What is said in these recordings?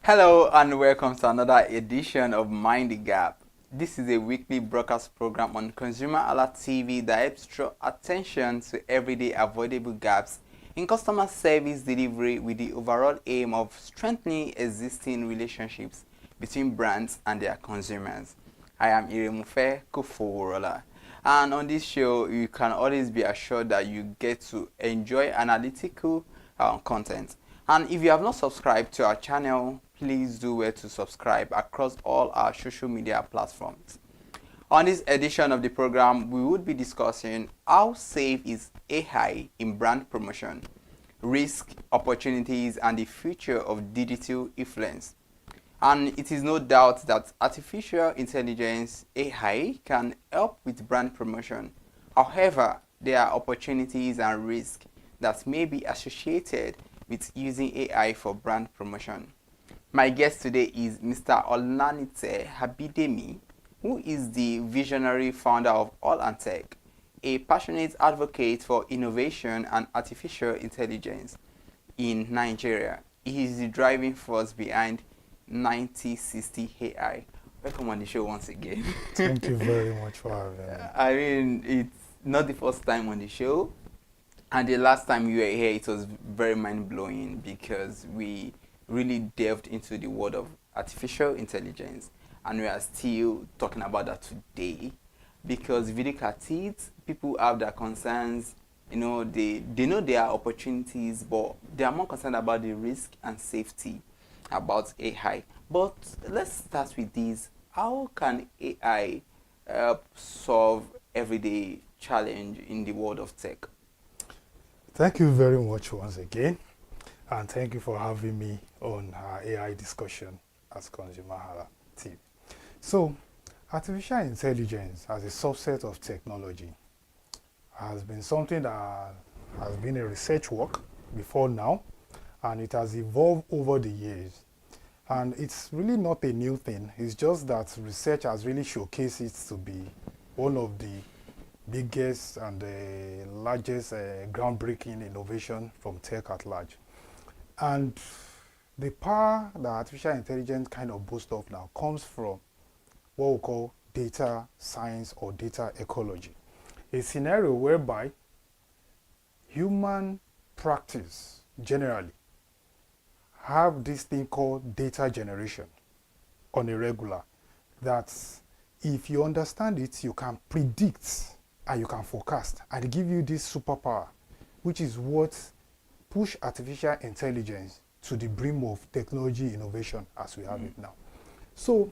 Hello and welcome to another edition of Mind the Gap. This is a weekly broadcast program on Consumer Alert TV that helps draw attention to everyday avoidable gaps in customer service delivery with the overall aim of strengthening existing relationships between brands and their consumers. I am Iremufe Koforola, and on this show you can always be assured that you get to enjoy analytical content. And if you have not subscribed to our channel, please do well to subscribe across all our social media platforms. On this edition of the program, we would be discussing how safe is AI in brand promotion, risk, opportunities, and the future of digital influence. And it is no doubt that artificial intelligence AI can help with brand promotion. However, there are opportunities and risks that may be associated with using AI for brand promotion. My guest today is Mr. Olanite Habidemi, who is the visionary founder of All and Tech, a passionate advocate for innovation and artificial intelligence in Nigeria. He is the driving force behind 9060 AI. Welcome on the show once again. Thank you very much for having me. I mean, it's not the first time on the show. And the last time you were here, it was very mind-blowing because we really delved into the world of artificial intelligence. And we are still talking about that today because if you look at it, people have their concerns. You know, they know there are opportunities, but they are more concerned about the risk and safety about AI. But let's start with this. How can AI help solve everyday challenge in the world of tech? Thank you very much once again, and thank you for having me on our AI discussion as Consumer Hala TV. So, artificial intelligence as a subset of technology has been something that has been a research work before now, and it has evolved over the years. And it's really not a new thing. It's just that research has really showcased it to be one of the biggest and the largest groundbreaking innovation from tech at large. And the power that artificial intelligence kind of boasts of now comes from what we call data science or data ecology. A scenario whereby human practice generally have this thing called data generation on a regular, that if you understand it, you can predict and you can forecast and give you this superpower, which is what push artificial intelligence to the brim of technology innovation as we have it now. So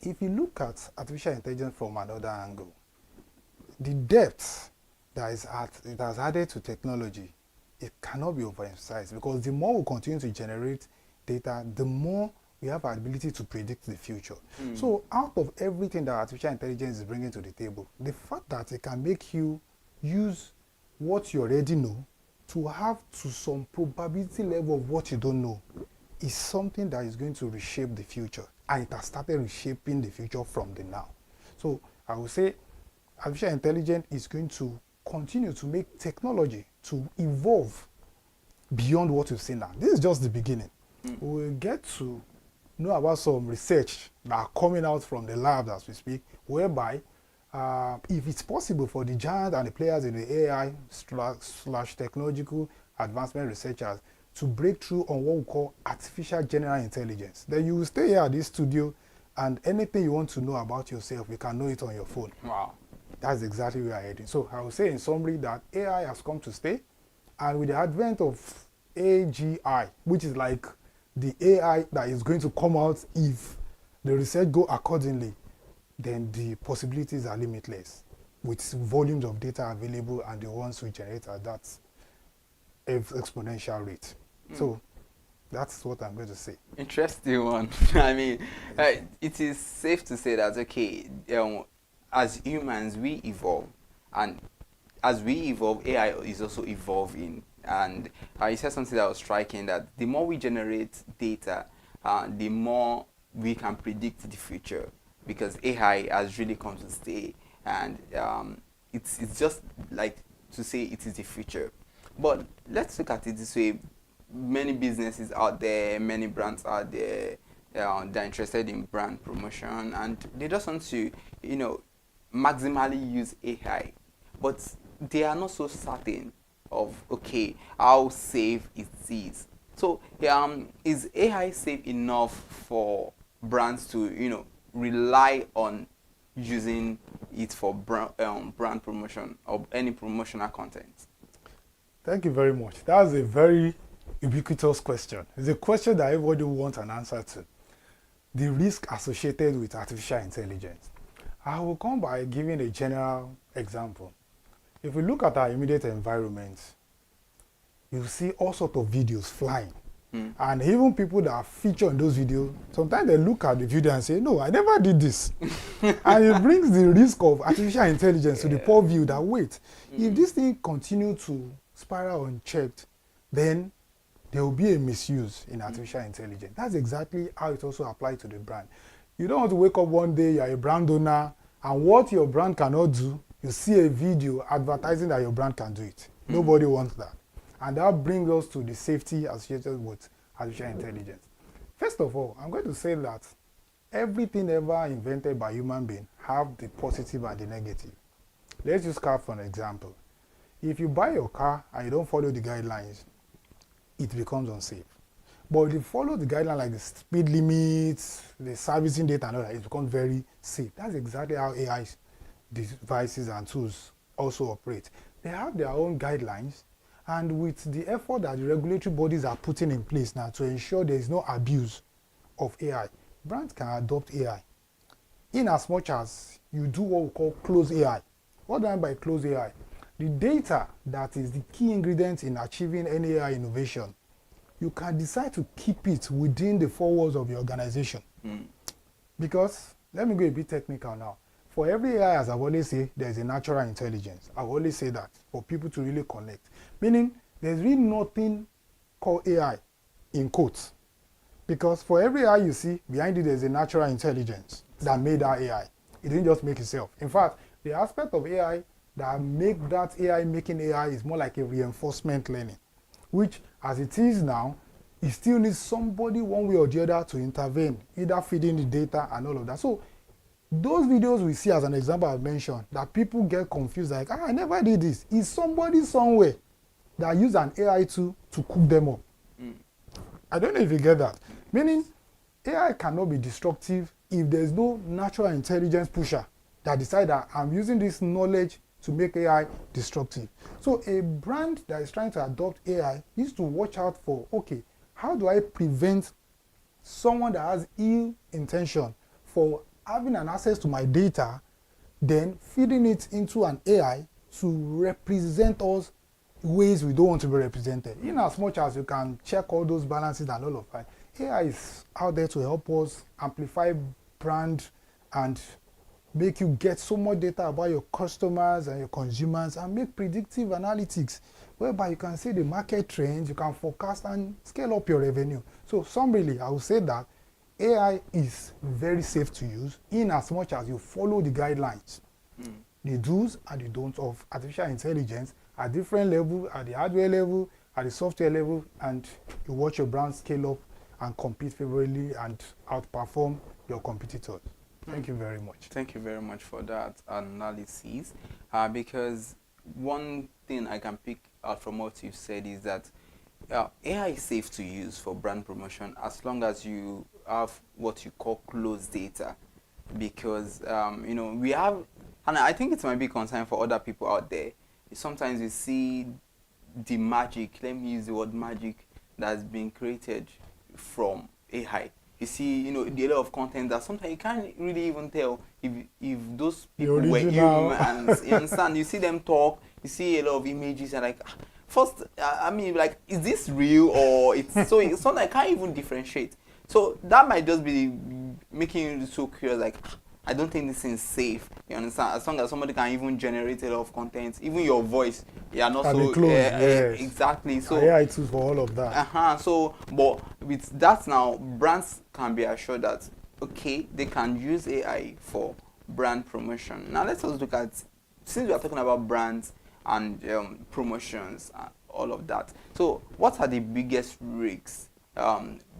if you look at artificial intelligence from another angle, the depth that it has added to technology, it cannot be overemphasized, because the more we continue to generate data, the more we have our ability to predict the future. So out of everything that artificial intelligence is bringing to the table, the fact that it can make you use what you already know to have to some probability level of what you don't know is something that is going to reshape the future. And it has started reshaping the future from the now. So I would say artificial intelligence is going to continue to make technology to evolve beyond what we've seen now. This is just the beginning. We'll get to know about some research that are coming out from the lab as we speak, whereby if it's possible for the giant and the players in the AI slash technological advancement researchers to break through on what we call artificial general intelligence, then you will stay here at this studio and anything you want to know about yourself, you can know it on your phone. Wow. That's exactly where we are heading. So I would say in summary that AI has come to stay, and with the advent of AGI, which is like the AI that is going to come out if the research go accordingly, then the possibilities are limitless with volumes of data available and the ones we generate at that exponential rate. So that's what I'm going to say. Interesting one. I mean, it is safe to say that, okay, as humans, we evolve. And as we evolve, AI is also evolving. And you said something that was striking, that the more we generate data, the more we can predict the future, because AI has really come to stay. And it's just like to say it is the future. But let's look at it this way. many businesses out there, many brands out there, they're interested in brand promotion, and they just want to, maximally use AI, but they are not so certain of, okay, how safe it is. So is AI safe enough for brands to rely on using it for brand promotion or any promotional content? Thank you very much. That's a very ubiquitous question. It's a question that everybody wants an answer to. The risk associated with artificial intelligence. I will come by giving a general example. If we look at our immediate environment, you see all sorts of videos flying. And even people that feature in those videos, sometimes they look at the video and say, no, I never did this. And it brings the risk of artificial intelligence to the poor view that, wait, if this thing continue to spiral unchecked, then there will be a misuse in artificial intelligence. That's exactly how it also applies to the brand. You don't want to wake up one day, you're a brand owner, and what your brand cannot do, you see a video advertising that your brand can do it. Nobody wants that. And that brings us to the safety associated with artificial intelligence. First of all, I'm going to say that everything ever invented by human beings have the positive and the negative. Let's use car for an example. If you buy your car and you don't follow the guidelines, it becomes unsafe. But if you follow the guidelines like the speed limits, the servicing data and all that, it becomes very safe. That's exactly how AI devices and tools also operate. They have their own guidelines, and with the effort that the regulatory bodies are putting in place now to ensure there is no abuse of AI, brands can adopt AI. In as much as you do what we call close AI. What do I mean by close AI? The data that is the key ingredient in achieving any AI innovation, you can decide to keep it within the four walls of your organization. Because, let me go a bit technical now. For every AI, as I've always said, there's a natural intelligence. I've always said that for people to really connect. Meaning, there's really nothing called AI in quotes. Because for every AI you see, behind it there's a natural intelligence that made that AI. It didn't just make itself. In fact, the aspect of AI that make that AI making AI is more like a reinforcement learning, which as it is now, it still needs somebody one way or the other to intervene, either feeding the data and all of that. So those videos we see as an example I've mentioned, that people get confused like, I never did this. Is somebody somewhere that use an AI to cook them up. I don't know if you get that. Meaning, AI cannot be destructive if there's no natural intelligence pusher that decide that I'm using this knowledge to make AI destructive. So a brand that is trying to adopt AI needs to watch out for, okay, how do I prevent someone that has ill intention for having an access to my data, then feeding it into an AI to represent us ways we don't want to be represented. In as much as you can check all those balances and all of that, AI is out there to help us amplify brand and make you get so much data about your customers and your consumers and make predictive analytics whereby you can see the market trends, you can forecast and scale up your revenue. So summarily, I would say that AI is very safe to use in as much as you follow the guidelines. The do's and the don'ts of artificial intelligence at different levels, at the hardware level, at the software level, and you watch your brand scale up and compete favorably and outperform your competitors. Thank you very much. Thank you very much for that analysis. Because one thing I can pick out from what you've said is that AI is safe to use for brand promotion as long as you have what you call closed data. Because, we have, and I think it might be a concern for other people out there. Sometimes you see the magic, let me use the word magic, that's been created from AI. You see, a lot of content that sometimes you can't really even tell if those people were humans. You understand? You see them talk, you see a lot of images, and like, first, like, is this real or it's so? It's something I can't even differentiate. So that might just be making you so curious, like, I don't think this is safe. You understand? As long as somebody can even generate a lot of content, even your voice, yeah, not so yes. Exactly. So AI tools for all of that. So, but with that now, brands can be assured that okay, they can use AI for brand promotion. Now let's also look at, since we are talking about brands and promotions all of that. So what are the biggest risks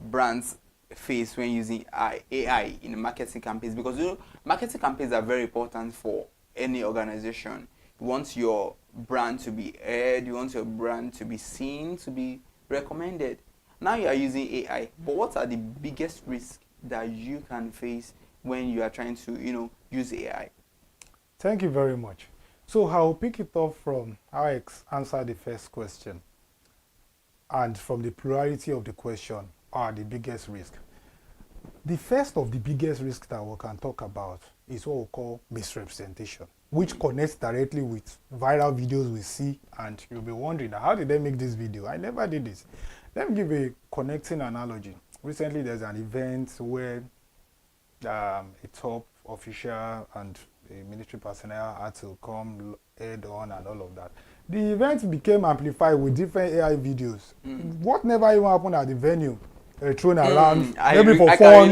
brands face when using AI in marketing campaigns? Because marketing campaigns are very important for any organization. You want your brand to be heard, you want your brand to be seen, to be recommended. Now you are using AI, but what are the biggest risks that you can face when you are trying to, use AI? Thank you very much. So I'll pick it up from how I answered the first question, and from the plurality of the question are the biggest risk. The first of the biggest risks that we can talk about is what we call misrepresentation, which connects directly with viral videos we see, and you'll be wondering, how did they make this video? I never did this. Let me give a connecting analogy. Recently, there's an event where a top official and a military personnel had to come head on and all of that. The event became amplified with different AI videos. What never even happened at the venue, thrown around, maybe for fun,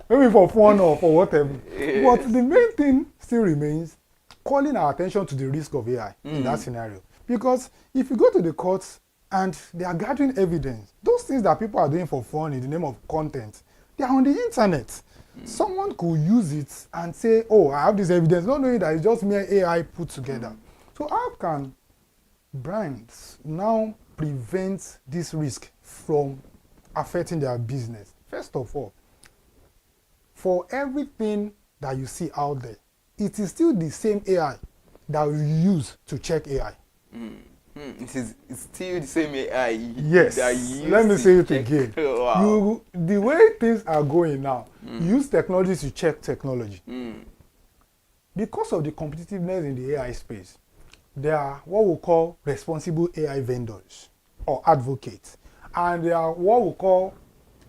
maybe for fun or for whatever. Yes. But the main thing still remains calling our attention to the risk of AI in that scenario. Because if you go to the courts and they are gathering evidence, those things that people are doing for fun in the name of content, they are on the internet. Someone could use it and say, oh, I have this evidence, not knowing that it's just mere AI put together. So how can brands now prevent this risk from affecting their business? First of all, for everything that you see out there, it is still the same AI that we use to check AI. It's still the same AI. Yes. Let me say it again. Wow. The way things are going now, use technology to check technology. Because of the competitiveness in the AI space, there are what we call responsible AI vendors or advocates. And there are what we call,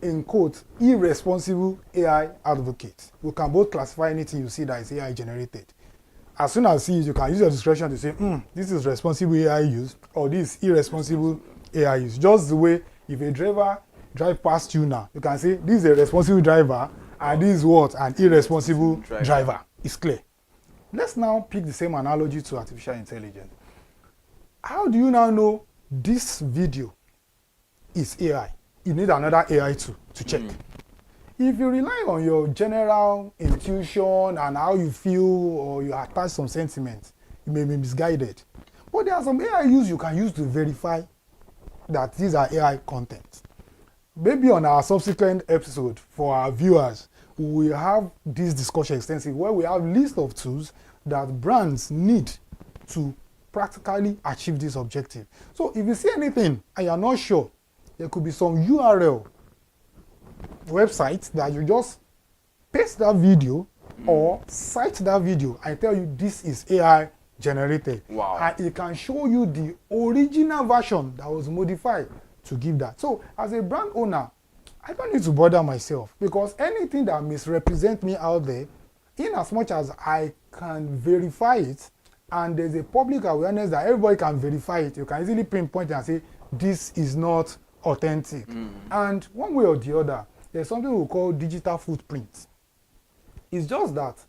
in quotes, irresponsible AI advocates. We can both classify anything you see that is AI generated. As soon as you see it, you can use your discretion to say, this is responsible AI use, or this is irresponsible AI use. Just the way if a driver drive past you now, you can say, this is a responsible driver, and this is what? An irresponsible driver. It's clear. Let's now pick the same analogy to artificial intelligence. How do you now know this video is AI? You need another AI to check. If you rely on your general intuition and how you feel, or you attach some sentiment, you may be misguided. But there are some AI you can use to verify that these are AI content. Maybe on our subsequent episode for our viewers, we will have this discussion extensively where we have a list of tools that brands need to practically achieve this objective. So if you see anything and you're not sure, there could be some URL website that you just paste that video or cite that video and tell you this is AI generated. Wow. And it can show you the original version that was modified to give that. So as a brand owner, I don't need to bother myself, because anything that misrepresents me out there, in as much as I can verify it, and there's a public awareness that everybody can verify it, you can easily pinpoint it and say, this is not authentic. And one way or the other, there's something we call digital footprint. It's just that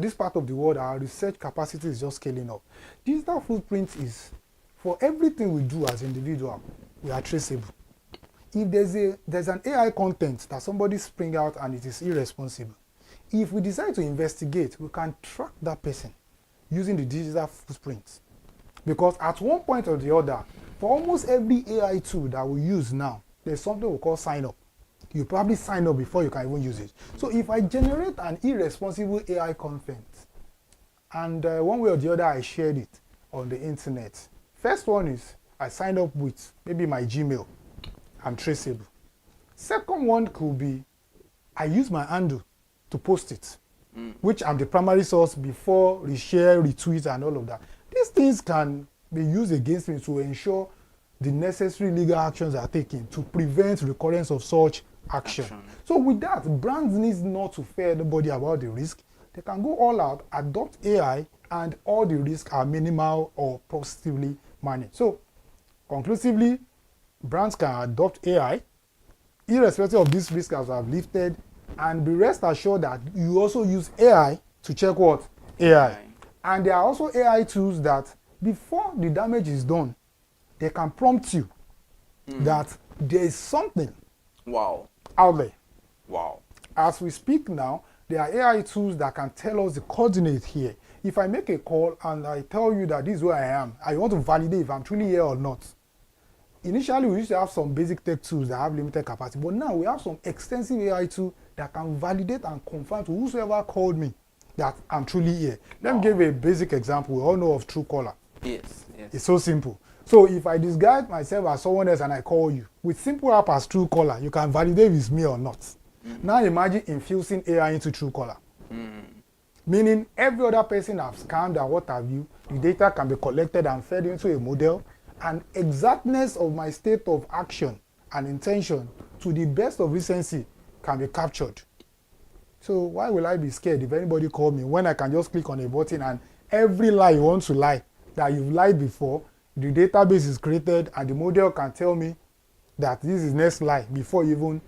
this part of the world, our research capacity is just scaling up. Digital footprint is, for everything we do as individuals, we are traceable. If there's an AI content that somebody spring out and it is irresponsible, if we decide to investigate, we can track that person using the digital footprint. Because at one point or the other, for almost every AI tool that we use now, there's something we call sign up. You probably sign up before you can even use it. So if I generate an irresponsible AI content, and one way or the other I shared it on the internet, first one is I signed up with maybe my Gmail. I'm traceable. Second one could be I use my handle to post it, which I'm the primary source before reshare, retweet, and all of that. These things can be used against me to ensure the necessary legal actions are taken to prevent recurrence of such action. So with that, brands need not to fear anybody about the risk. They can go all out, adopt AI, and all the risks are minimal or positively managed. So conclusively, brands can adopt AI, irrespective of these risks as I've lifted, and be rest assured that you also use AI to check what? AI. And there are also AI tools that before the damage is done, they can prompt you that there is something Wow. out there. Wow. As we speak now, there are AI tools that can tell us the coordinate here. If I make a call and I tell you that this is where I am, I want to validate if I'm truly here or not. Initially, we used to have some basic tech tools that have limited capacity, but now we have some extensive AI tool that can validate and confirm to whosoever called me that I'm truly here. Let me give a basic example. We all know of Truecaller. Yes. Yes. It's so simple. So if I disguise myself as someone else and I call you, with simple app as Truecaller, you can validate if it's me or not. Now imagine infusing AI into Truecaller. Meaning every other person I've scanned or what have you, the data can be collected and fed into a model, and exactness of my state of action and intention to the best of recency can be captured. So why will I be scared if anybody call me when I can just click on a button and every lie you want to lie that you've lied before, the database is created and the model can tell me that this is next lie before you even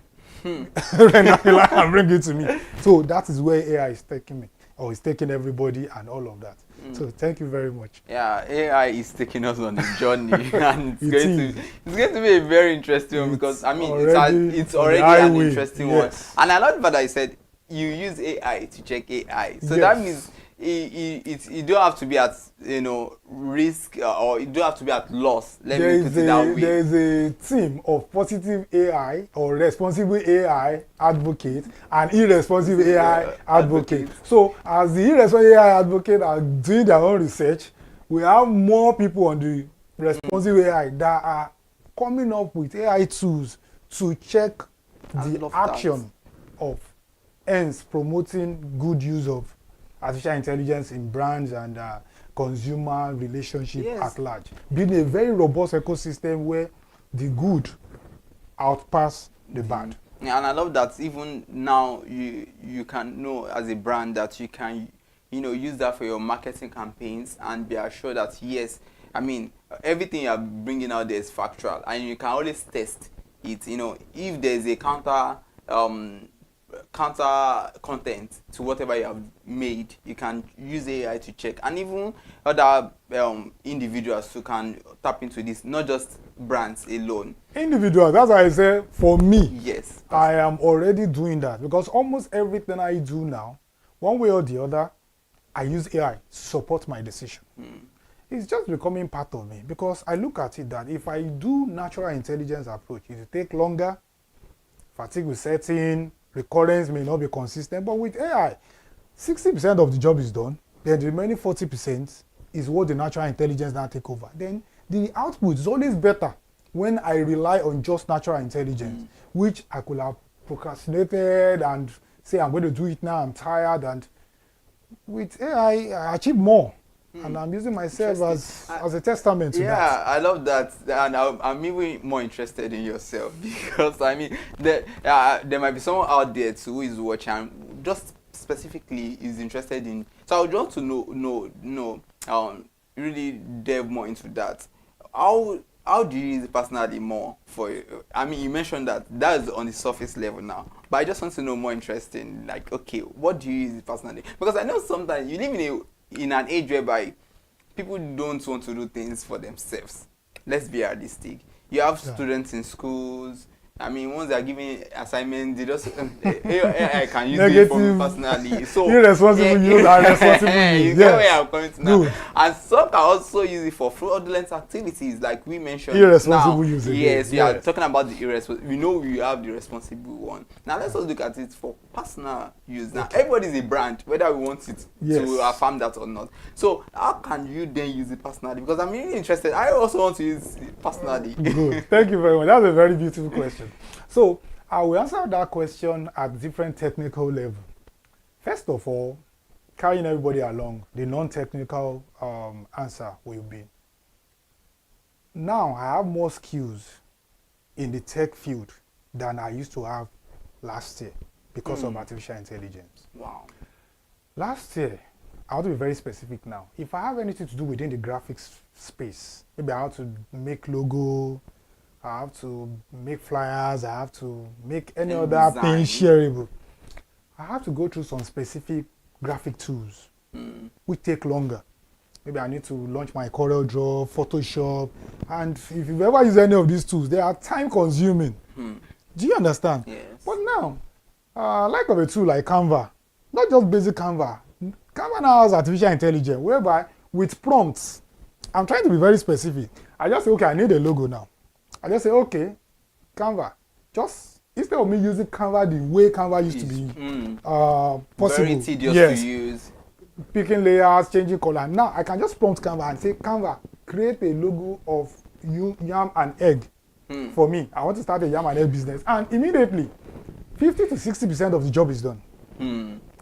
lie and bring it to me. So that is where AI is taking me, or is taking everybody and all of that. So thank you very much. Yeah, AI is taking us on a journey, and it's going to be a very interesting one, because I mean it's already an interesting one. And I love that I said you use AI to check AI, so that means you don't have to be at risk, or you don't have to be at loss. Let me put it that way. There is a team of positive AI or responsible AI advocate and irresponsible AI advocate. So as the irresponsible AI advocate are doing their own research, we have more people on the responsible AI that are coming up with AI tools to check the action of hence promoting good use of artificial intelligence in brands and consumer relationship at large. Being a very robust ecosystem where the good outpass the bad. Yeah, and I love that even now you can know as a brand that you can use that for your marketing campaigns and be assured that yes, I mean everything you're bringing out there is factual, and you can always test it. If there's a counter content to whatever you have made, you can use AI to check, and even other individuals who can tap into this, not just brands alone. Individuals, that's why I say for me, yes, I am already doing that, because almost everything I do now, one way or the other, I use AI to support my decision. It's just becoming part of me, because I look at it that if I do natural intelligence approach, it will take longer, fatigue will set in, recurrence may not be consistent, but with AI, 60% of the job is done, then the remaining 40% is what the natural intelligence now take over. Then the output is always better when I rely on just natural intelligence, which I could have procrastinated and say I'm going to do it now, I'm tired, and with AI, I achieve more. And I'm using myself as a testament to that. Yeah, I love that, and I'm even more interested in yourself, because I mean, there might be someone out there too who is watching and just specifically is interested in. So I would want to know, really delve more into that. How do you use it personally more for? I mean, you mentioned that is on the surface level now, but I just want to know more interesting. Like, okay, what do you use it personally? Because I know sometimes you live in an age whereby people don't want to do things for themselves. Let's be realistic. You have students in schools. I mean, once they're giving assignments, they just I can use it for me personally. So irresponsible use and responsible use. You get where I'm coming to now. And some can also use it for fraudulent activities, like we mentioned. Irresponsible use. Yes, we are talking about the irresponsible. We know we have the responsible one. Now let's also look at it for personal use. Now everybody is a brand, whether we want it to affirm that or not. So how can you then use it personally? Because I'm really interested. I also want to use it personally. Good. Thank you very much. That's a very beautiful question. So I will answer that question at different technical level. First of all, carrying everybody along, the non-technical answer will be, now I have more skills in the tech field than I used to have last year because of artificial intelligence. Wow. Last year, I want to be very specific now. If I have anything to do within the graphics space, maybe I have to make logo, I have to make flyers, I have to make any other thing shareable. I have to go through some specific graphic tools which take longer. Maybe I need to launch my Corel Draw, Photoshop, and if you've ever used any of these tools, they are time consuming. Do you understand? Yes. But now, like of a tool like Canva, not just basic Canva. Canva now has artificial intelligence, whereby with prompts, I'm trying to be very specific. I just say, okay, I need a logo now. I just say, okay, Canva, just instead of me using Canva the way Canva used to be possible. Very tedious to use. Picking layers, changing color. Now I can just prompt Canva and say, Canva, create a logo of yam and egg for me. I want to start a yam and egg business. And immediately, 50 to 60% of the job is done.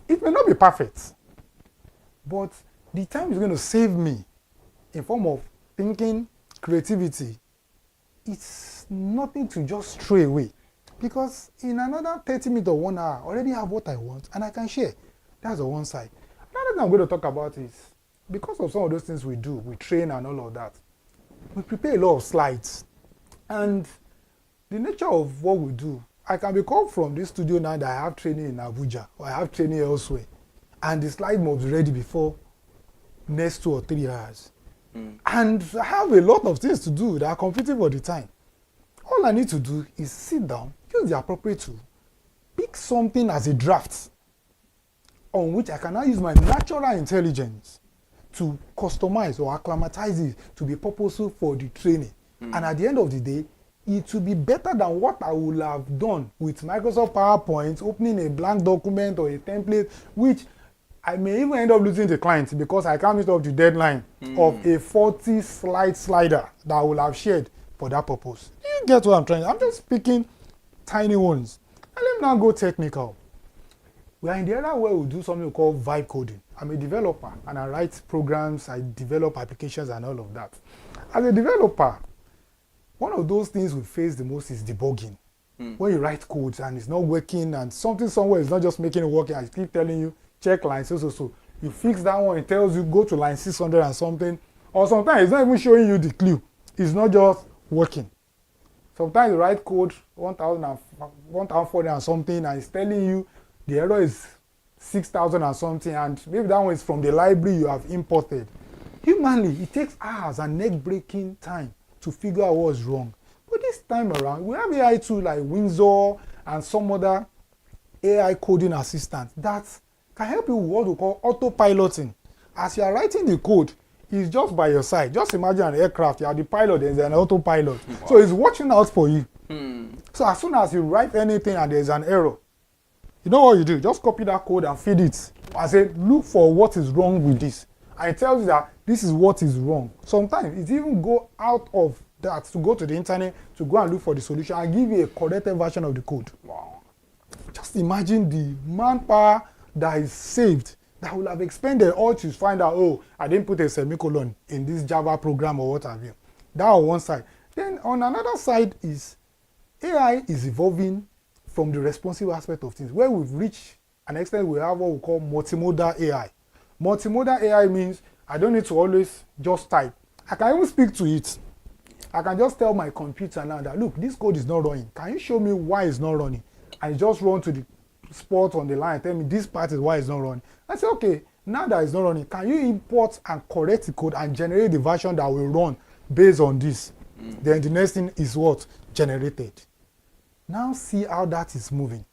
It may not be perfect, but the time is going to save me in form of thinking, creativity. It's nothing to just throw away. Because in another 30 minutes or 1 hour, I already have what I want and I can share. That's the one side. Another thing I'm going to talk about is, because of some of those things we do, we train and all of that, we prepare a lot of slides. And the nature of what we do, I can be called from this studio now that I have training in Abuja or I have training elsewhere. And the slide must be ready before next 2 or 3 hours. And I have a lot of things to do that are competing for the time. All I need to do is sit down, use the appropriate tool, pick something as a draft on which I can now use my natural intelligence to customize or acclimatize it to be purposeful for the training. And at the end of the day, it will be better than what I would have done with Microsoft PowerPoint, opening a blank document or a template, which I may even end up losing the client because I can't meet up the deadline of a 40 slide slider that I will have shared for that purpose. You get what I'm trying? I'm just picking tiny ones. And let me now go technical. We are in the era where we do something called vibe coding. I'm a developer and I write programs, I develop applications and all of that. As a developer, one of those things we face the most is debugging. When you write codes and it's not working and something somewhere is not just making it work, I keep telling you, check line so. You fix that one, it tells you go to line 600 and something. Or sometimes it's not even showing you the clue. It's not just working. Sometimes you write code 1,400 and something and it's telling you the error is 6,000 and something, and maybe that one is from the library you have imported. Humanly, it takes hours and neck-breaking time to figure out what's wrong. But this time around, we have AI tools like Windsor and some other AI coding assistants that can help you with what we call autopiloting. As you are writing the code, it's just by your side. Just imagine an aircraft, you are the pilot, there's an autopilot. Wow. So it's watching out for you. So as soon as you write anything and there's an error, you know what you do? Just copy that code and feed it. And say, look for what is wrong with this. And it tells you that this is what is wrong. Sometimes it even go out of that to go to the internet to go and look for the solution and give you a corrected version of the code. Wow. Just imagine the manpower that is saved that will have expended all to find out, oh, I didn't put a semicolon in this Java program or what have you. That on one side. Then on another side is AI is evolving from the responsive aspect of things, where we've reached an extent we have what we call multimodal AI. Multimodal AI means I don't need to always just type. I can even speak to it. I can just tell my computer now that, look, this code is not running. Can you show me why it's not running? And just run to the spot on the line and tell me this part is why it's not running. I say, okay, now that it's not running, can you import and correct the code and generate the version that will run based on this? Then the next thing is what? Generated. Now see how that is moving.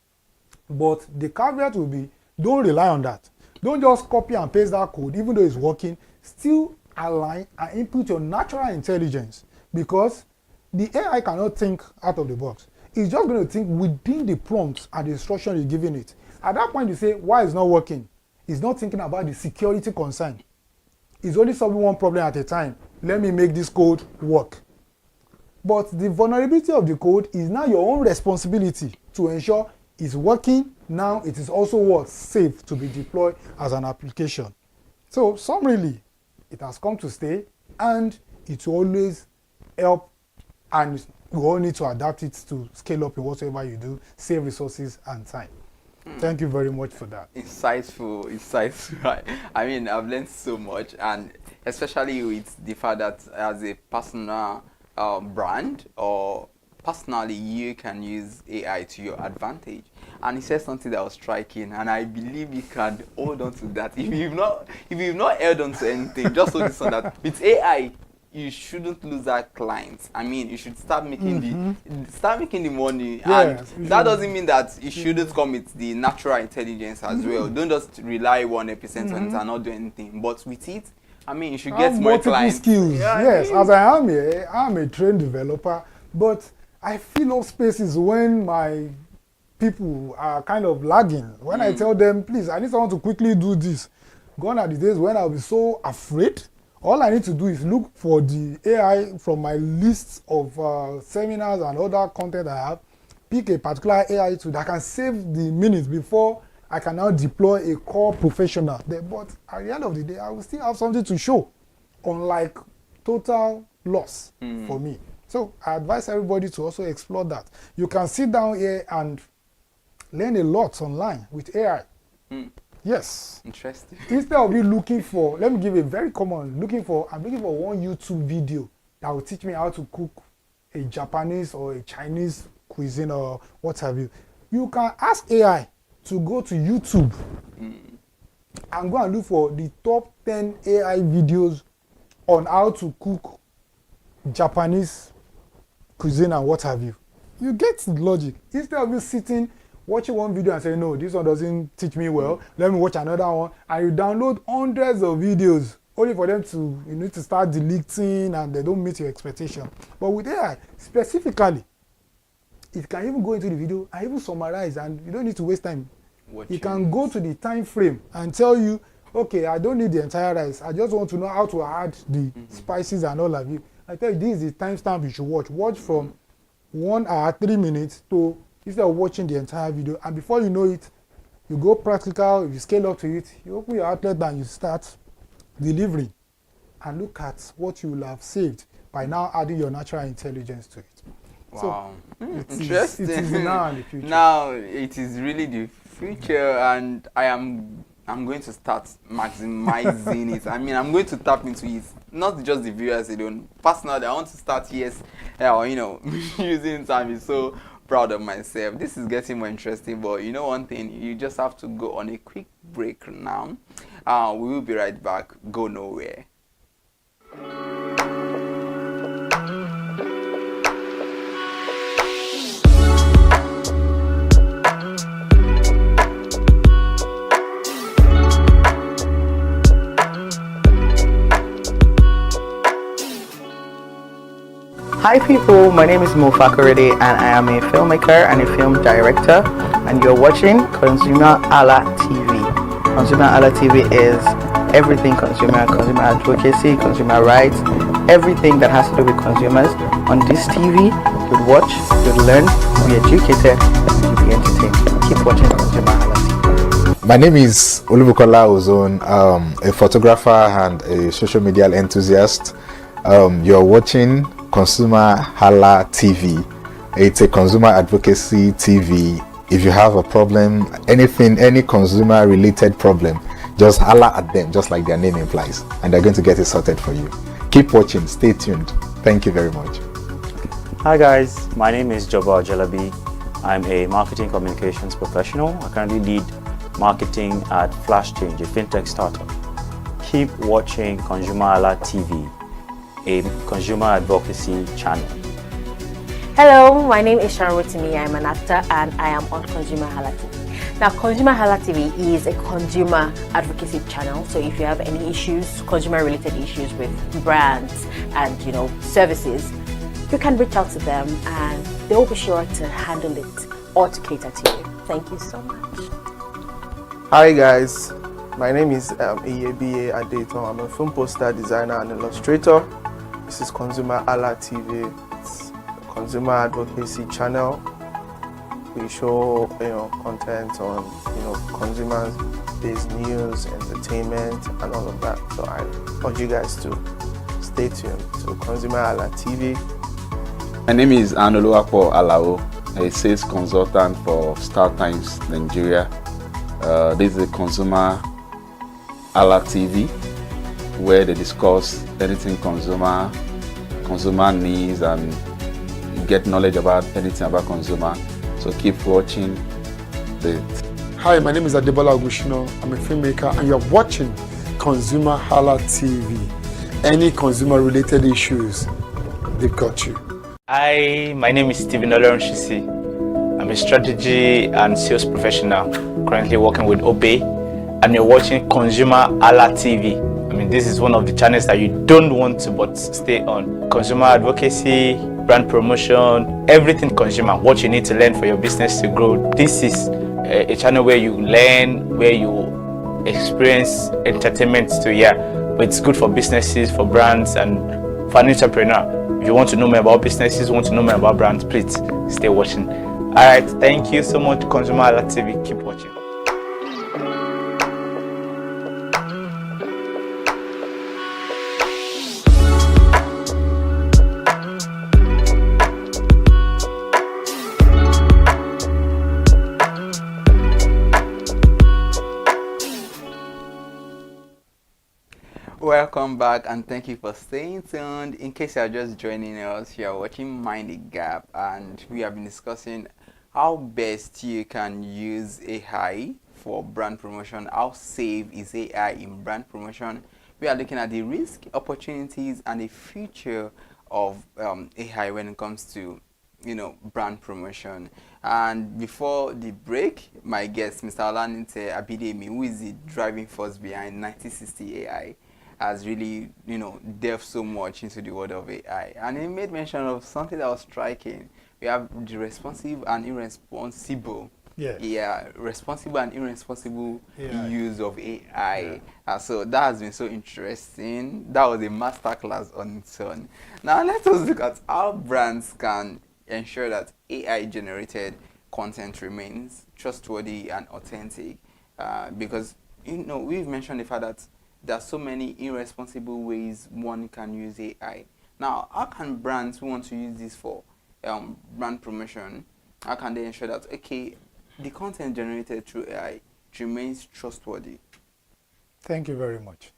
But the caveat will be, don't rely on that. Don't just copy and paste that code, even though it's working. Still align and input your natural intelligence, because the AI cannot think out of the box. It's just going to think within the prompts and the instruction you're giving it. At that point, you say, why it's not working? It's not thinking about the security concern. It's only solving one problem at a time. Let me make this code work. But the vulnerability of the code is now your own responsibility to ensure it's working. Now it is also what? Safe to be deployed as an application. So summarily, it has come to stay and it will always help, and we all need to adapt it to scale up in whatever you do, save resources and time. Thank you very much for that. Insightful. I mean, I've learned so much, and especially with the fact that as a personal brand or personally you can use AI to your advantage. And he said something that was striking, and I believe you can hold on to that. If you've not held on to anything, just hold this on that with AI, you shouldn't lose that client. I mean, you should start making the money, and Yes, that doesn't mean that you shouldn't come with the natural intelligence as well. Don't just rely 100% on it and not do anything. But with it, I mean, you should I get have more multiple clients. skills. Yeah, I Yes, mean, as I am here, I'm a trained developer, but I fill up spaces when my people are kind of lagging. When I tell them, please, I need someone to quickly do this. Gone are the days when I'll be so afraid. All I need to do is look for the AI from my list of seminars and other content I have, pick a particular AI tool that can save the minutes before I can now deploy a core professional there. But at the end of the day, I will still have something to show, unlike total loss for me. So I advise everybody to also explore that. You can sit down here and learn a lot online with AI. Yes. interesting. Instead of you looking for, let me give a very common, I'm looking for one YouTube video that will teach me how to cook a Japanese or a Chinese cuisine or what have you. You can ask AI to go to YouTube and go and look for the top 10 AI videos on how to cook Japanese cuisine and what have you. You get the logic. Instead of you sitting, watching one video and saying, no, this one doesn't teach me well, let me watch another one, and you download hundreds of videos only for them to, you need to start deleting and they don't meet your expectation. But with AI, specifically, it can even go into the video and even summarize, and you don't need to waste time. You can go to the time frame and tell you, okay, I don't need the entire rice. I just want to know how to add the spices and all of it. I tell you, this is the timestamp you should watch. Watch from 1 hour, 3 minutes to, instead of watching the entire video. And before you know it, you go practical, you scale up to it, you open your outlet and you start delivering. And look at what you will have saved by now adding your natural intelligence to it. Wow. Interesting. It is now and the future. Now it is really the future, and I'm going to start maximizing it. I mean, I'm going to tap into it, not just the viewers alone. Personally, I want to start using it. I'm so proud of myself. This is getting more interesting, but you know one thing, you just have to go on a quick break now. We will be right back. Go nowhere. Hi people, my name is Mo Fakorede and I am a filmmaker and a film director, and you're watching Consumer Ala TV. Consumer Ala TV is everything consumer advocacy, consumer rights, everything that has to do with consumers. On this TV, you'll watch, you'll learn, you'll be educated, and you'll be entertained. Keep watching Consumer Ala TV. My name is Olubukola Ozone, a photographer and a social media enthusiast. You're watching Consumer Hala TV. It's a consumer advocacy TV. If you have a problem, anything, any consumer related problem, just holla at them, just like their name implies, and they're going to get it sorted for you. Keep watching, stay tuned. Thank you very much. Hi guys, my name is Joba Jalabi. I'm a marketing communications professional. I currently lead marketing at Flash Change, a fintech startup. Keep watching Consumer Ala TV, a consumer advocacy channel. Hello, my name is Sharon Rotimi. I'm an actor and I am on Consumer Hala TV. Now, Consumer Hala TV is a consumer advocacy channel. So if you have any issues, consumer-related issues with brands and services, you can reach out to them and they'll be sure to handle it or to cater to you. Thank you so much. Hi guys, my name is Iyebiye Adeton. I'm a film poster designer and illustrator. This is Consumer Ala TV. It's a consumer advocacy channel. We show content on consumer-based news, entertainment, and all of that. So I urge you guys to stay tuned to Consumer Ala TV. My name is Anoluwapo Alao, a sales consultant for Star Times Nigeria. This is a Consumer Ala TV, where they discuss anything consumer needs and get knowledge about anything about consumer. So keep watching the. Hi, my name is Adebola Ogushino. I'm a filmmaker and you're watching Consumer Hala TV. Any consumer related issues, they've got you. Hi, my name is Stephen Olorunshisi. I'm a strategy and sales professional currently working with Obey, and you're watching Consumer Hala TV. I mean, this is one of the channels that you don't want to but stay on. Consumer advocacy, brand promotion, everything consumer, what you need to learn for your business to grow. This is a channel where you learn, where you experience entertainment too, yeah. But it's good for businesses, for brands, and for an entrepreneur. If you want to know more about businesses, want to know more about brands, please stay watching. All right, thank you so much, Consumer Hala TV. Keep watching. Welcome back and thank you for staying tuned. In case you are just joining us, you are watching Mind the Gap, and we have been discussing how best you can use AI for brand promotion. How safe is AI in brand promotion? We are looking at the risk, opportunities, and the future of AI when it comes to brand promotion. And before the break, my guest, Mr. Olanite Abidemi, who is the driving force behind 1960 AI, has really, delved so much into the world of AI. And he made mention of something that was striking. We have the responsive and irresponsible. Yes. Yeah, responsible and irresponsible AI. use of AI. So that has been so interesting. That was a masterclass on its own. Now let us look at how brands can ensure that AI generated content remains trustworthy and authentic. Because we've mentioned the fact that there are so many irresponsible ways one can use AI. Now, how can brands who want to use this for brand promotion, how can they ensure that, okay, the content generated through AI remains trustworthy? Thank you very much.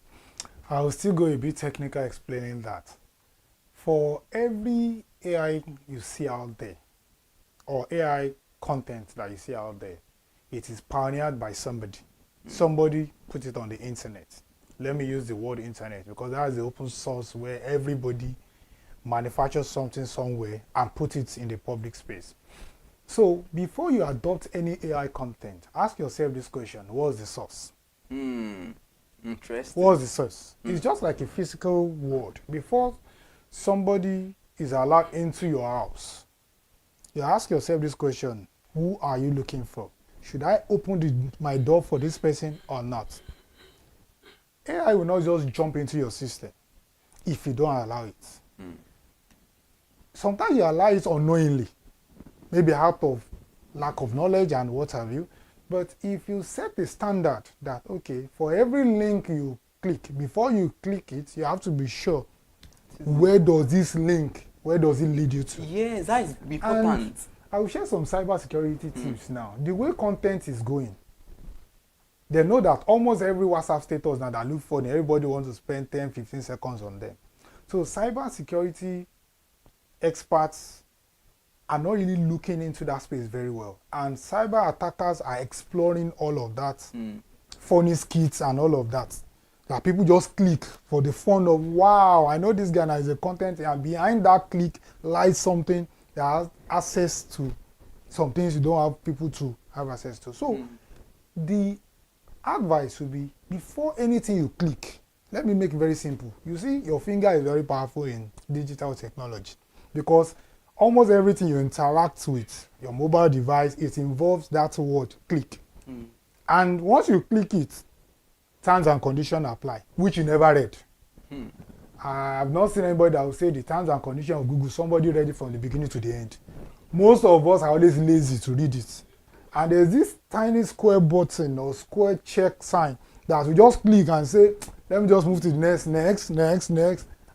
I will still go a bit technical explaining that. For every AI you see out there, or AI content that you see out there, it is pioneered by somebody. Somebody put it on the internet. Let me use the word internet because that is the open source where everybody manufactures something somewhere and put it in the public space. So before you adopt any AI content, ask yourself this question: what's the source? Interesting. What's the source? It's just like a physical word. Before somebody is allowed into your house, you ask yourself this question: who are you looking for? Should I open my door for this person or not? AI will not just jump into your system if you don't allow it. Sometimes you allow it unknowingly, maybe out of lack of knowledge and what have you. But if you set the standard that, okay, for every link you click, before you click it, you have to be sure where does this link, where does it lead you to? Yes, that is important. And I will share some cybersecurity tips now. The way content is going, they know that almost every WhatsApp status now that look funny, everybody wants to spend 10, 15 seconds on them. So cybersecurity experts are not really looking into that space very well. And cyber attackers are exploring all of that, funny skits and all of that. That people just click for the fun of, wow, I know this guy now is a content, and behind that click lies something that has access to some things you don't have people to have access to. So the advice would be, before anything you click, let me make it very simple. You see, your finger is very powerful in digital technology because almost everything you interact with, your mobile device, it involves that word, click. And once you click it, terms and conditions apply, which you never read. I have not seen anybody that will say the terms and conditions of Google, somebody read it from the beginning to the end. Most of us are always lazy to read it. And there's this tiny square button or square check sign that we just click and say, let me just move to the next.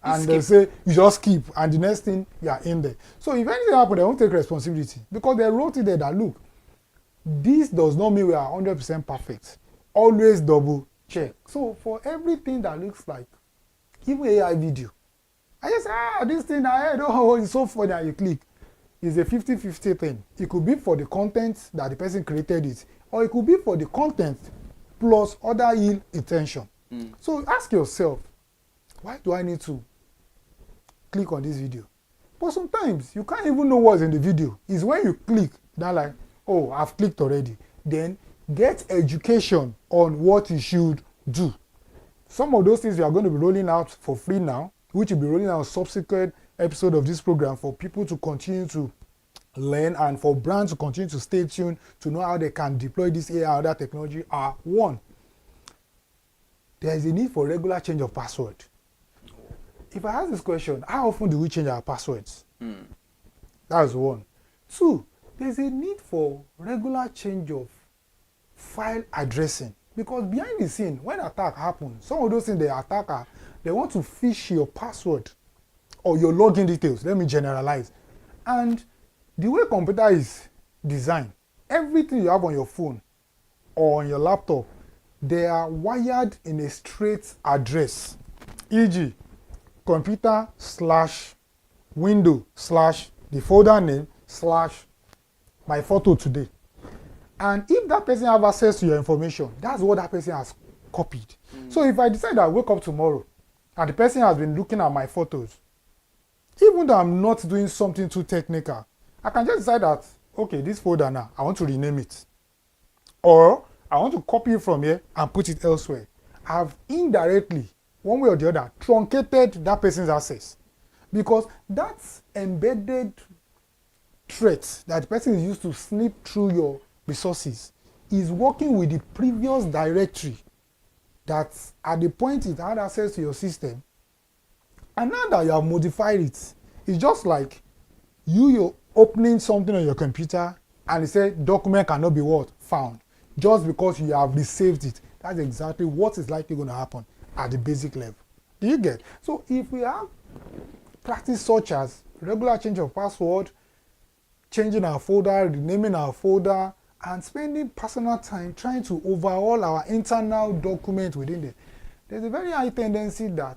And they say, you just skip. And the next thing, you are in there. So if anything happens, they won't take responsibility. Because they wrote it there that, look, this does not mean we are 100% perfect. Always double check. So for everything that looks like, even AI video, I just say, this thing I heard, oh, it's so funny, and you click. is a 50-50 thing. It could be for the content that the person created it, or it could be for the content plus other ill intention. So ask yourself, why do I need to click on this video? But sometimes you can't even know what's in the video. It's when you click that like, oh, I've clicked already. Then get education on what you should do. Some of those things we are going to be rolling out for free now, which will be rolling out subsequent episode of this program for people to continue to learn and for brands to continue to stay tuned to know how they can deploy this AI or other technology are: one, there is a need for regular change of password. If I ask this question, how often do we change our passwords? That's one. Two, there's a need for regular change of file addressing. Because behind the scene, when attack happens, some of those things the attacker, they want to phish your password or your login details. Let me generalize. And the way computer is designed, everything you have on your phone or on your laptop, they are wired in a straight address. E.g., computer / window / the folder name / my photo today. And if that person have access to your information, that's what that person has copied. So if I decide I wake up tomorrow and the person has been looking at my photos, even though I'm not doing something too technical, I can just decide that, okay, this folder now, I want to rename it. Or I want to copy it from here and put it elsewhere. I've indirectly, one way or the other, truncated that person's access. Because that's embedded threat that the person is used to snip through your resources is working with the previous directory that at the point it had access to your system. And now that you have modified it, it's just like you're opening something on your computer and it says document cannot be what? Found. Just because you have resaved it. That's exactly what is likely going to happen at the basic level. Do you get? So if we have practice such as regular change of password, changing our folder, renaming our folder, and spending personal time trying to overhaul our internal document within there, there's a very high tendency that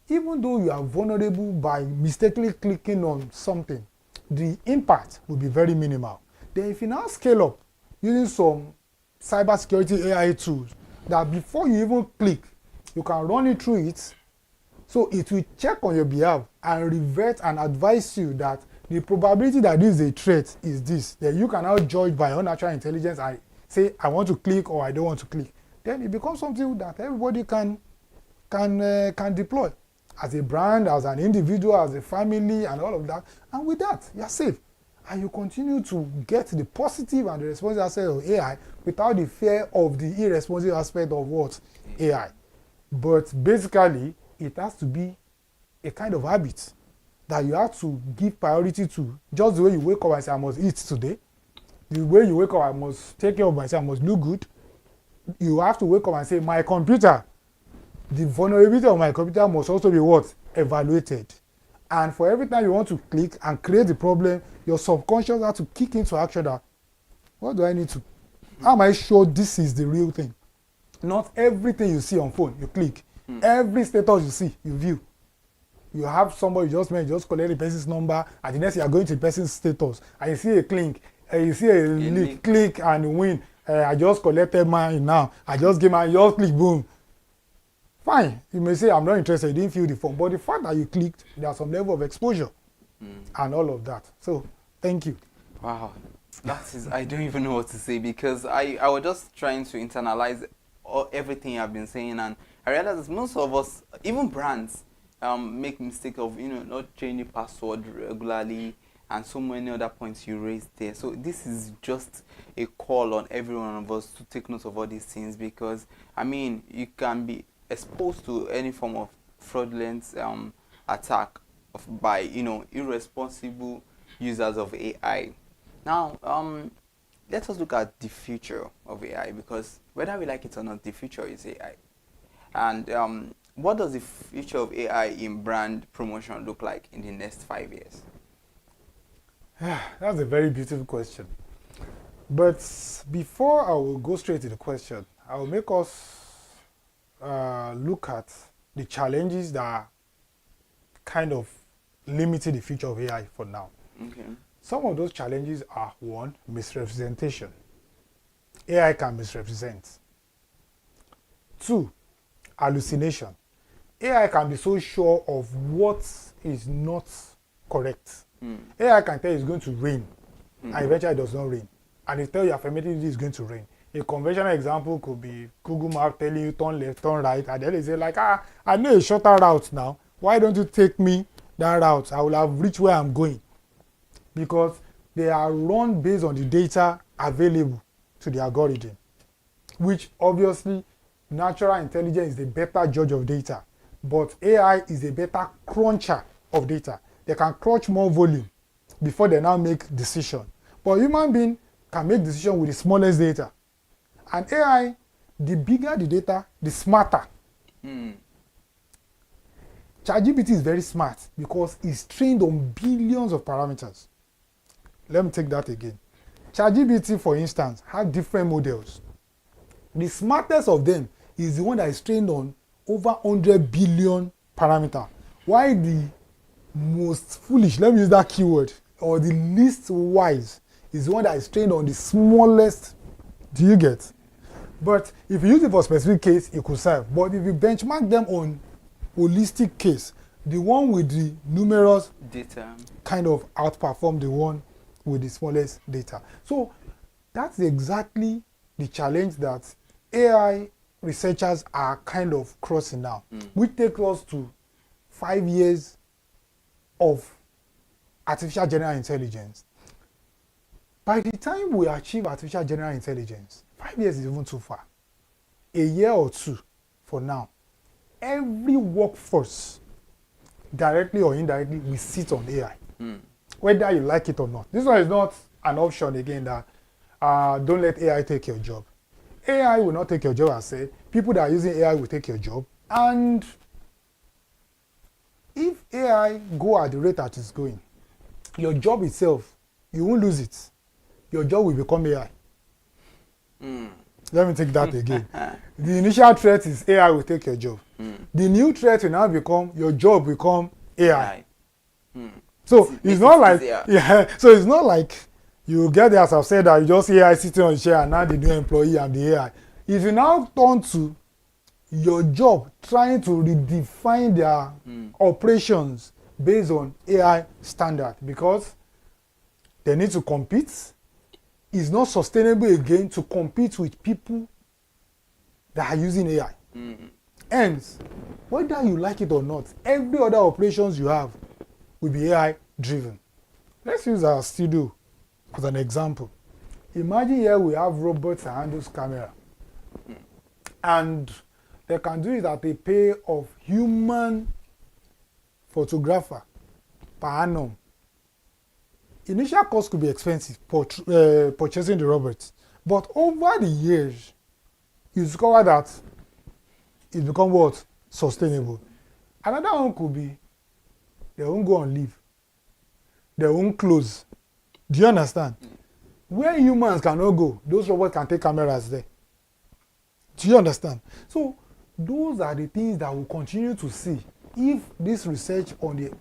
even though you are vulnerable by mistakenly clicking on something, the impact will be very minimal. Then if you now scale up using some cybersecurity AI tools that before you even click, you can run it through it, so it will check on your behalf and revert and advise you that the probability that this is a threat is this. Then you can now judge by unnatural intelligence and say, I want to click or I don't want to click. Then it becomes something that everybody can deploy. As a brand, as an individual, as a family, and all of that. And with that, you're safe. And you continue to get the positive and the responsive aspect of AI without the fear of the irresponsible aspect of what? AI. But basically, it has to be a kind of habit that you have to give priority to. Just the way you wake up and say, I must eat today. The way you wake up, I must take care of myself, I must look good. You have to wake up and say, my computer, the vulnerability of my computer must also be what? Evaluated. And for every time you want to click and create the problem, your subconscious has to kick into action that, what do I need to? How am I sure this is the real thing? Not everything you see on phone, you click. Every status you see, you view. You have somebody just collect the person's number, and the next you are going to the person's status, and you see a link, you see a link, click and win. I just collected mine now. I just gave mine, just click, boom. Fine. You may say, I'm not interested, you didn't fill the form. But the fact that you clicked, there's some level of exposure and all of that. So, thank you. Wow. That is, I don't even know what to say, because I was just trying to internalize everything I've been saying, and I realized that most of us, even brands, make mistake of not changing password regularly, and so many other points you raised there. So this is just a call on every one of us to take note of all these things, because I mean you can be exposed to any form of fraudulent attack by irresponsible users of AI. Now let us look at the future of AI, because whether we like it or not, the future is AI. And what does the future of AI in brand promotion look like in the next 5 years? That's a very beautiful question. But before I will go straight to the question, I will make us look at the challenges that are kind of limiting the future of AI for now. Okay. Some of those challenges are: one, misrepresentation. AI can misrepresent. Two, hallucination. AI can be so sure of what is not correct. AI can tell you it's going to rain, and eventually it does not rain. And it tell you affirmatively it's going to rain. A conventional example could be Google Map telling you turn left, turn right, and then they say like, I know a shorter route now. Why don't you take me that route? I will have reached where I'm going. Because they are run based on the data available to the algorithm, which obviously natural intelligence is the better judge of data, but AI is a better cruncher of data. They can crunch more volume before they now make decision. But human being can make decision with the smallest data. And AI, the bigger the data, the smarter. ChatGPT is very smart because it's trained on billions of parameters. Let me take that again. ChatGPT, for instance, has different models. The smartest of them is the one that is trained on over 100 billion parameters. Why the most foolish, let me use that keyword, or the least wise, is the one that is trained on the smallest. Do you get? But if you use it for a specific case, it could serve. But if you benchmark them on holistic case, the one with the numerous data kind of outperform the one with the smallest data. So that's exactly the challenge that AI researchers are kind of crossing now. We take us to 5 years of artificial general intelligence. By the time we achieve artificial general intelligence, 5 years is even too far. A year or two for now, every workforce, directly or indirectly, will sit on AI. Whether you like it or not. This one is not an option again that don't let AI take your job. AI will not take your job, as I said. People that are using AI will take your job. And if AI go at the rate that it's going, your job itself, you won't lose it. Your job will become AI. Let me take that again. The initial threat is AI will take your job. The new threat will now become your job become AI. So it's not like so it's not like you get there, as I've said, that you just AI sitting on the chair and now the new employee and the AI. If you now turn to your job trying to redefine their operations based on AI standard, because they need to compete, it's not sustainable again to compete with people that are using AI. Hence, whether you like it or not, every other operations you have will be AI driven. Let's use our studio as an example. Imagine here we have robots that handles camera. And they can do it at a pay of human photographer per annum. Initial cost could be expensive purchasing the robots. But over the years, you discover that it becomes what? Sustainable. Another one could be they won't go on leave. They won't close. Do you understand? Where humans cannot go, those robots can take cameras there. Do you understand? So those are the things that we'll continue to see if this research on the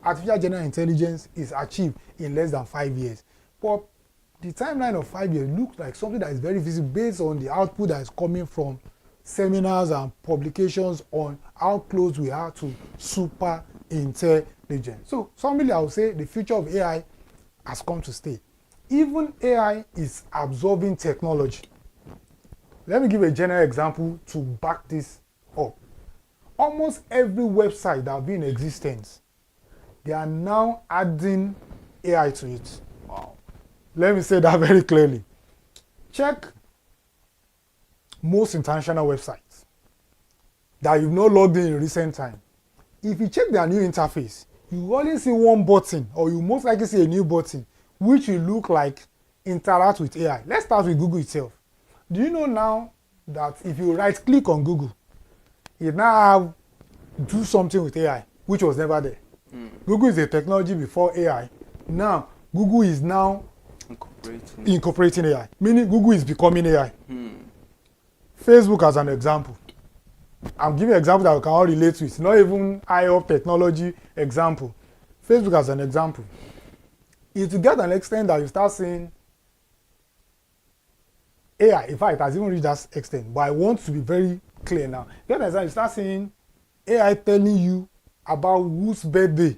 artificial general intelligence is achieved in less than 5 years. But the timeline of 5 years looks like something that is very visible based on the output that is coming from seminars and publications on how close we are to super intelligence. So somebody, I would say the future of AI has come to stay. Even AI is absorbing technology. Let me give a general example to back this up. Almost every website that has been in existence, they are now adding AI to it. Wow. Let me say that very clearly. Check most international websites that you've not logged in recent time. If you check their new interface, you only see one button, or you most likely see a new button, which will look like interact with AI. Let's start with Google itself. Do you know now that if you right click on Google, it now have do something with AI, which was never there. Google is a technology before AI. Now, Google is now incorporating AI, meaning Google is becoming AI. Facebook as an example. I'm giving an example that we can all relate to. It's not even high up technology example. Facebook as an example. it will get an extent that you start seeing AI. In fact, it has even reached that extent. But I want to be very clear now. Get an extent, you start seeing AI telling you about whose birthday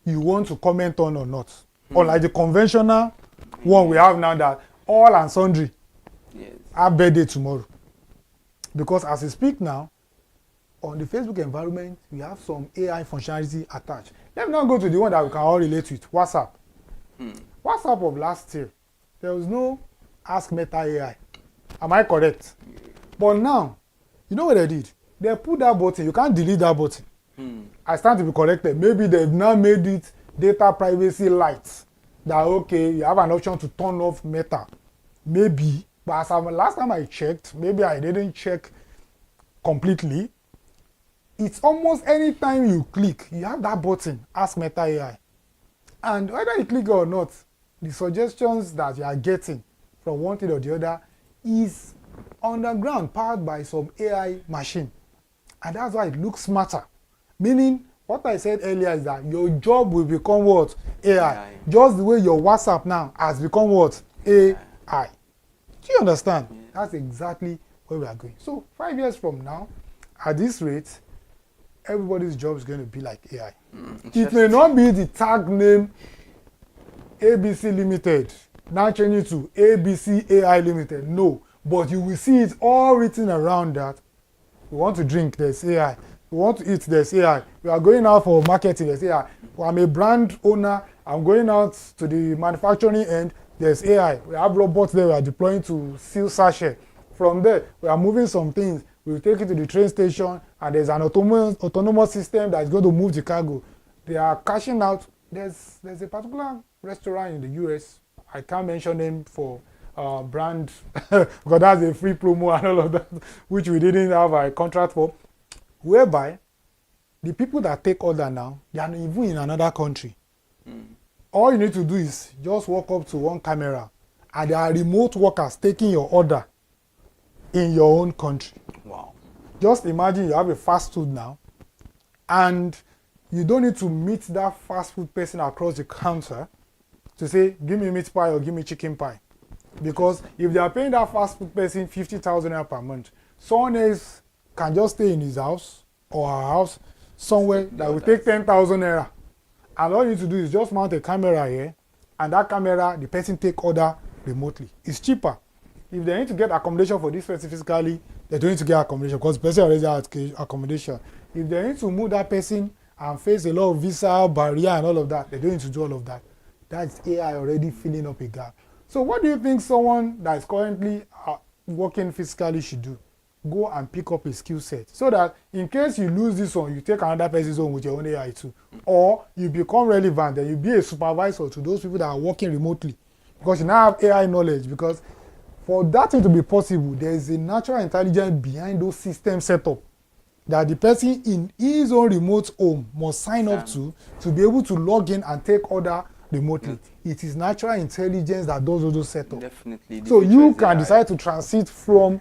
you want to comment on or not. Unlike the conventional one we have now that all and sundry have birthday tomorrow. Because as we speak now, on the Facebook environment, we have some AI functionality attached. Let me now go to the one that we can all relate with, WhatsApp. WhatsApp of last year, there was no Ask Meta AI. Am I correct? But now, you know what they did? They put that button, you can't delete that button. I stand to be corrected. Maybe they've now made it data privacy light. That okay, you have an option to turn off Meta. Maybe, but as last time I checked, maybe I didn't check completely. It's almost any time you click, you have that button, Ask Meta AI. And whether you click or not, the suggestions that you are getting from one thing or the other is underground, powered by some AI machine. And that's why it looks smarter. Meaning, what I said earlier is that your job will become what? AI. Just the way your WhatsApp now has become what? AI. Do you understand? That's exactly where we are going. So 5 years from now, at this rate, everybody's job is going to be like AI. It may not be the tag name ABC Limited, now changing to ABC AI Limited. No, but you will see it all written around that. We want to drink, there's AI. We want to eat, there's AI. We are going out for marketing, there's AI. I'm a brand owner, I'm going out to the manufacturing end, there's AI. We have robots there we are deploying to seal sachet. From there, we are moving some things. We'll take it to the train station, and there's an autonomous system that's going to move the cargo. They are cashing out. There's a particular restaurant in the US. I can't mention name for brand because that's a free promo and all of that, which we didn't have a contract for. Whereby the people that take order now, they are even in another country. All you need to do is just walk up to one camera, and there are remote workers taking your order in your own country. Wow. Just imagine you have a fast food now, and you don't need to meet that fast food person across the counter to say, give me meat pie or give me chicken pie. Because if they are paying that fast food person 50,000 naira per month, someone else can just stay in his house or her house somewhere that will take 10,000 naira. And all you need to do is just mount a camera here, and that camera, the person take order remotely. It's cheaper. If they need to get accommodation for this person physically, they don't need to get accommodation because the person already has accommodation. If they need to move that person and face a lot of visa barrier and all of that, they don't need to do all of that. That's AI already filling up a gap. So what do you think someone that is currently working physically should do? Go and pick up a skill set so that in case you lose this one, you take another person's own with your own AI too. Or you become relevant and you be a supervisor to those people that are working remotely because you now have AI knowledge. Because for that thing to be possible, there is a natural intelligence behind those systems set up that the person in his own remote home must sign up to be able to log in and take order remotely. It is natural intelligence that does all those setups. Definitely. So you can decide to transit from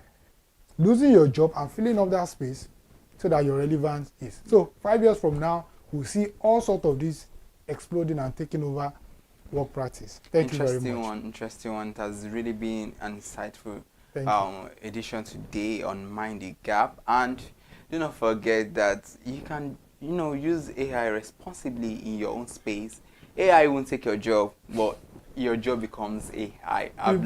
losing your job and filling up that space so that your relevance is. So 5 years from now, we'll see all sorts of this exploding and taking over work practice. Thank you very much. Interesting one. It has really been an insightful edition today on Mind the Gap. And do not forget that you can, use AI responsibly in your own space. AI won't take your job, but your job becomes AI. You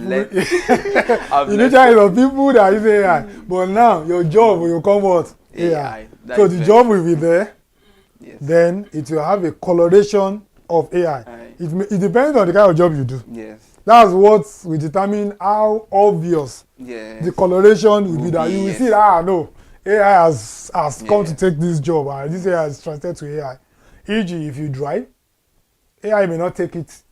need to people that use AI, but now your job will become what? AI. So the job will be there. Yes. Then it will have a coloration of AI. It depends on the kind of job you do. Yes. That's what will determine how obvious the coloration will be. That you will see that no, AI has come to take this job, and this AI is transferred to AI. E.g., if you drive, AI may not take it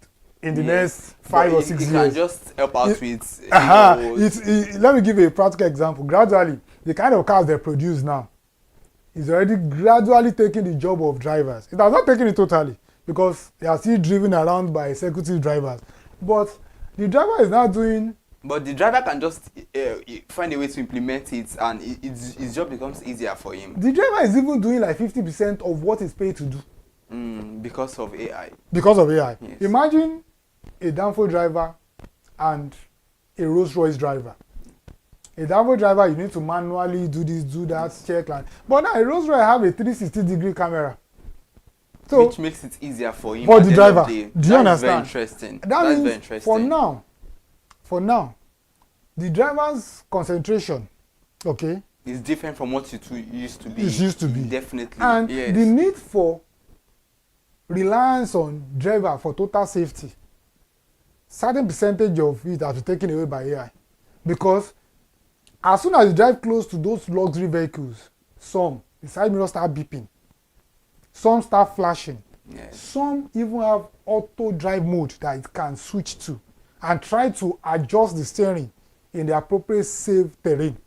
in the next 5 or 6 years. It can just help out with. Let me give you a practical example. Gradually, the kind of cars they produce now is already gradually taking the job of drivers. It has not taken it totally because they are still driven around by executive drivers. But the driver is now doing. But the driver can just find a way to implement it, and his job becomes easier for him. The driver is even doing like 50% of what he's paid to do. Because of AI. Because of AI. Yes. Imagine a Danfo driver and a Rolls Royce driver. A Danfo driver, you need to manually do this, do that, check. But now a Rolls Royce have a 360-degree camera. So, which makes it easier for him. For the driver. Do you That's understand? very interesting. That That's means very interesting. for now, the driver's concentration, okay, it's different from what it used to be. It used to be. Definitely. And yes. the need for reliance on driver for total safety, certain percentage of it has been taken away by AI. Because as soon as you drive close to those luxury vehicles, the side mirrors start beeping. Some start flashing. Yes. Some even have auto drive mode that it can switch to and try to adjust the steering in the appropriate safe terrain.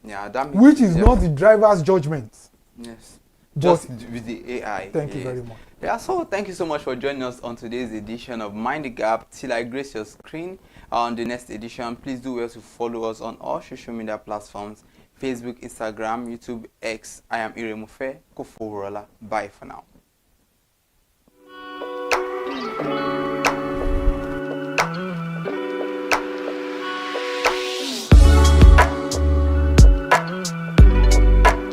Yeah, that makes Which it is easier. not the driver's judgment. Yes. But Just with the AI. thank you yes. very much. Yeah, so thank you so much for joining us on today's edition of Mind the Gap. Till I grace your screen on the next edition, please do well to follow us on all social media platforms: Facebook, Instagram, YouTube, X. I am Iremufe Koforola. Bye for now.